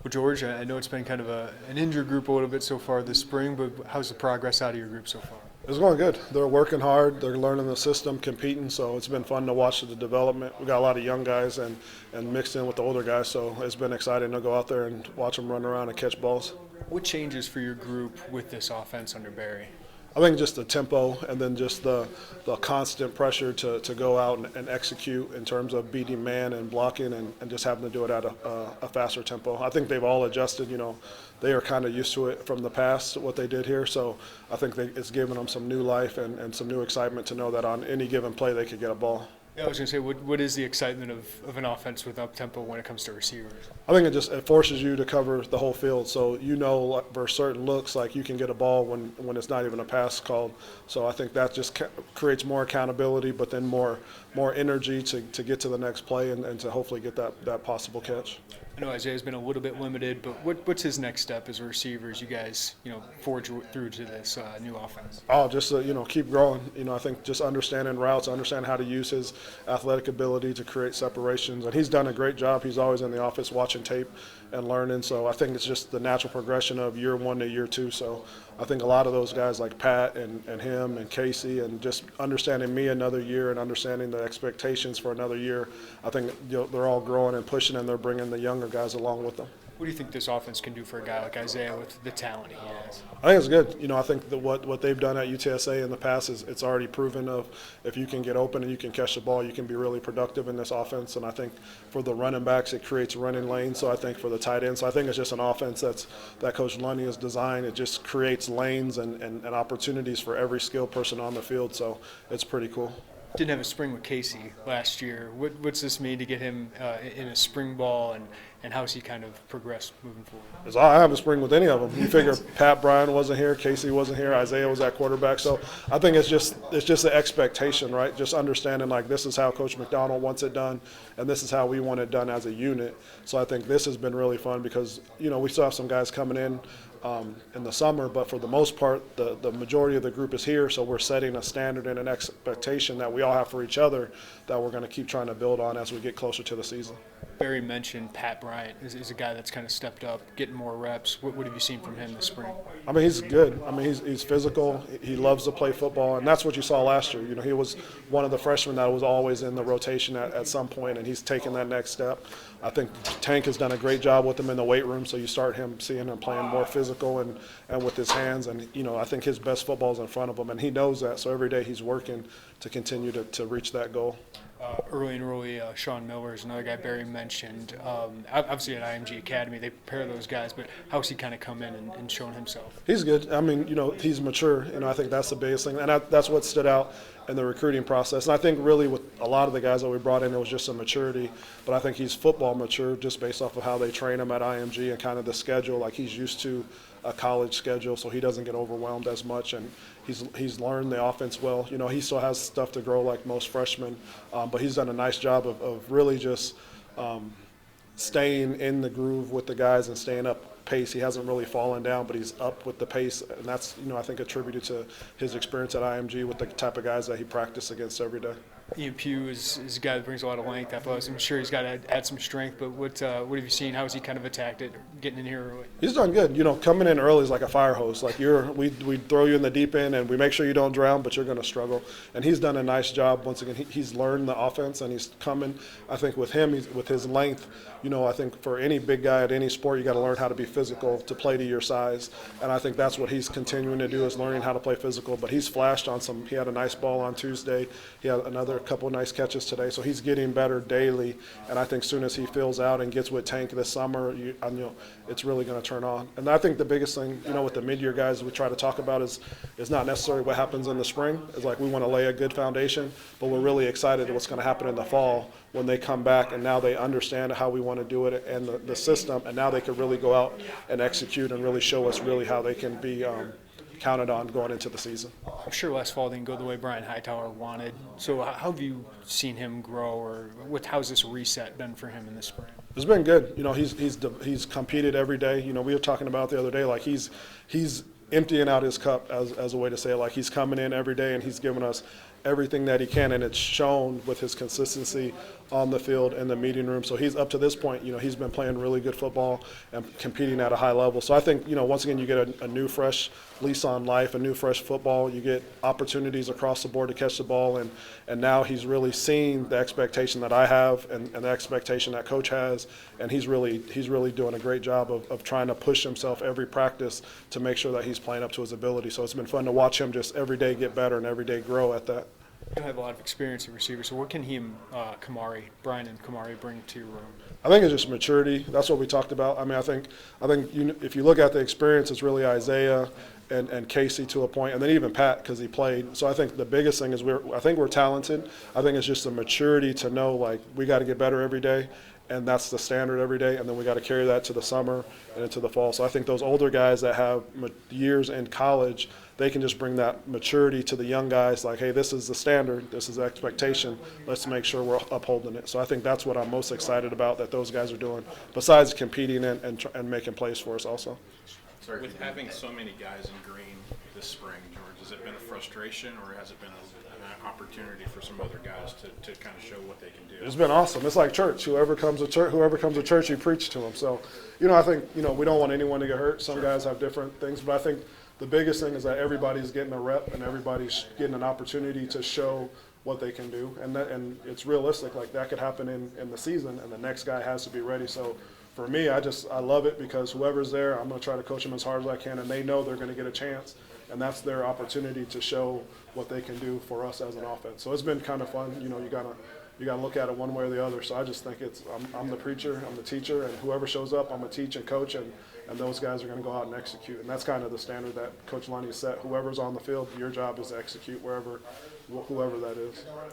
Well, George, I know it's been kind of an injured group a little bit so far this spring, but how's the progress out of your group so far? It's going good. They're working hard. They're learning the system, competing. So it's been fun to watch the development. We got a lot of young guys and mixed in with the older guys. So it's been exciting to go out there and watch them run around and catch balls. What changes for your group with this offense under Barry? I think just the tempo and then just the constant pressure to go out and execute in terms of beating man and blocking and just having to do it at a faster tempo. I think they've all adjusted. They are kind of used to it from the past, what they did here. So I think it's given them some new life and some new excitement to know that on any given play they could get a ball. Yeah, I was going to say, what is the excitement of an offense with up-tempo when it comes to receivers? I think it forces you to cover the whole field. So for certain looks, like you can get a ball when it's not even a pass called. So I think that just creates more accountability, but then more energy to get to the next play and to hopefully get that possible catch. I know Isaiah's been a little bit limited, but what's his next step as a receiver as you guys, forge through to this new offense? Oh, just keep growing. I think just understanding routes, understanding how to use his athletic ability to create separations, and he's done a great job. He's always in the office watching tape and learning. So I think it's just the natural progression of year one to year two. So I think a lot of those guys like Pat and him and Casey and just understanding me another year and understanding the expectations for another year, I think they're all growing and pushing and they're bringing the younger guys along with them. What do you think this offense can do for a guy like Isaiah with the talent he has? I think it's good. I think that what they've done at UTSA in the past is it's already proven of if you can get open and you can catch the ball, you can be really productive in this offense. And I think for the running backs, it creates running lanes. So I think for the tight ends, so I think it's just an offense that Coach Lunny has designed. It just creates lanes and opportunities for every skilled person on the field. So it's pretty cool. Didn't have a spring with Casey last year. What's this mean to get him in a spring ball, and how's he kind of progressed moving forward? I have a spring with any of them. You figure Pat Bryant wasn't here, Casey wasn't here, Isaiah was at quarterback. So I think it's just the expectation, right? Just understanding like this is how Coach McDonald wants it done, and this is how we want it done as a unit. So I think this has been really fun because we still have some guys coming in the summer, but for the most part, the majority of the group is here, so we're setting a standard and an expectation that we all have for each other that we're going to keep trying to build on as we get closer to the season. Barry mentioned Pat Bryant is a guy that's kind of stepped up, getting more reps. What have you seen from him this spring? I mean, he's good. I mean, he's physical. He loves to play football, and that's what you saw last year. He was one of the freshmen that was always in the rotation at some point, and he's taken that next step. I think Tank has done a great job with him in the weight room, so you start seeing him playing more physical and with his hands. And, I think his best football is in front of him, and he knows that. So every day he's working to continue to reach that goal. Early-enrollee Shawn Miller is another guy Barry mentioned. Obviously at IMG Academy, they prepare those guys, but how's he kind of come in and shown himself? He's good. I mean, he's mature. I think that's the biggest thing, and that's what stood out in the recruiting process. And I think really with a lot of the guys that we brought in, it was just some maturity. But I think he's football mature just based off of how they train him at IMG and kind of the schedule. Like he's used to a college schedule, so he doesn't get overwhelmed as much, and he's learned the offense well. He still has stuff to grow like most freshmen, but he's done a nice job of really just staying in the groove with the guys and staying up pace. He hasn't really fallen down, but he's up with the pace, and that's I think attributed to his experience at IMG with the type of guys that he practiced against every day. Pugh is a guy that brings a lot of length, athleticism. I'm sure he's got to add some strength, but what have you seen? How has he kind of attacked it, getting in here early? He's done good. Coming in early is like a fire hose. Like we throw you in the deep end, and we make sure you don't drown, but you're going to struggle. And he's done a nice job. Once again, he's learned the offense, and he's coming. I think with him, with his length, I think for any big guy at any sport, you got to learn how to be physical to play to your size. And I think that's what he's continuing to do is learning how to play physical. But he's flashed on some. He had a nice ball on Tuesday. He had another couple of nice catches today. So he's getting better daily. And I think as soon as he fills out and gets with Tank this summer, it's really going to turn on. And I think the biggest thing, with the mid-year guys we try to talk about is not necessarily what happens in the spring. It's like we want to lay a good foundation, but we're really excited at what's going to happen in the fall when they come back and now they understand how we want to do it and the system, and now they can really go out and execute and really show us really how they can be counted on going into the season. I'm sure last fall didn't go the way Brian Hightower wanted. So how have you seen him grow, or how's this reset been for him in the spring? It's been good. He's competed every day. We were talking about the other day, like he's emptying out his cup as a way to say it. Like he's coming in every day and he's giving us everything that he can, and it's shown with his consistency on the field, in the meeting room. So he's up to this point, he's been playing really good football and competing at a high level. So I think, once again, you get a new, fresh lease on life, a new, fresh football. You get opportunities across the board to catch the ball, and now he's really seeing the expectation that I have and the expectation that coach has, and he's really doing a great job of trying to push himself every practice to make sure that he's playing up to his ability. So it's been fun to watch him just every day get better and every day grow at that. You have a lot of experience at receiver, so what can he and Bryant and Khmari bring to your room? I think it's just maturity. That's what we talked about. I mean, I think if you look at the experience, it's really Isaiah and Casey to a point, and then even Pat because he played. So I think the biggest thing is I think we're talented. I think it's just the maturity to know, like, we got to get better every day, and that's the standard every day, and then we got to carry that to the summer and into the fall. So I think those older guys that have years in college, they can just bring that maturity to the young guys, like, hey, this is the standard, this is the expectation, let's make sure we're upholding it. So I think that's what I'm most excited about that those guys are doing, besides competing and making plays for us also. Sorry, with having so many guys in green this spring, George, has it been a frustration or has it been an opportunity for some other guys to kind of show what they can do? It's been awesome. It's like church. Whoever comes to church, you preach to them. So, I think, we don't want anyone to get hurt. Some guys have different things, but I think the biggest thing is that everybody's getting a rep and everybody's getting an opportunity to show what they can do. And it's realistic. Like, that could happen in the season, and the next guy has to be ready. So for me, I love it because whoever's there, I'm going to try to coach them as hard as I can, and they know they're going to get a chance. And that's their opportunity to show what they can do for us as an offense. So it's been kind of fun. You gotta look at it one way or the other. So I just think I'm the preacher, I'm the teacher, and whoever shows up, I'm gonna teach and coach, and those guys are gonna go out and execute. And that's kind of the standard that Coach Lonnie has set. Whoever's on the field, your job is to execute whoever that is. Sorry.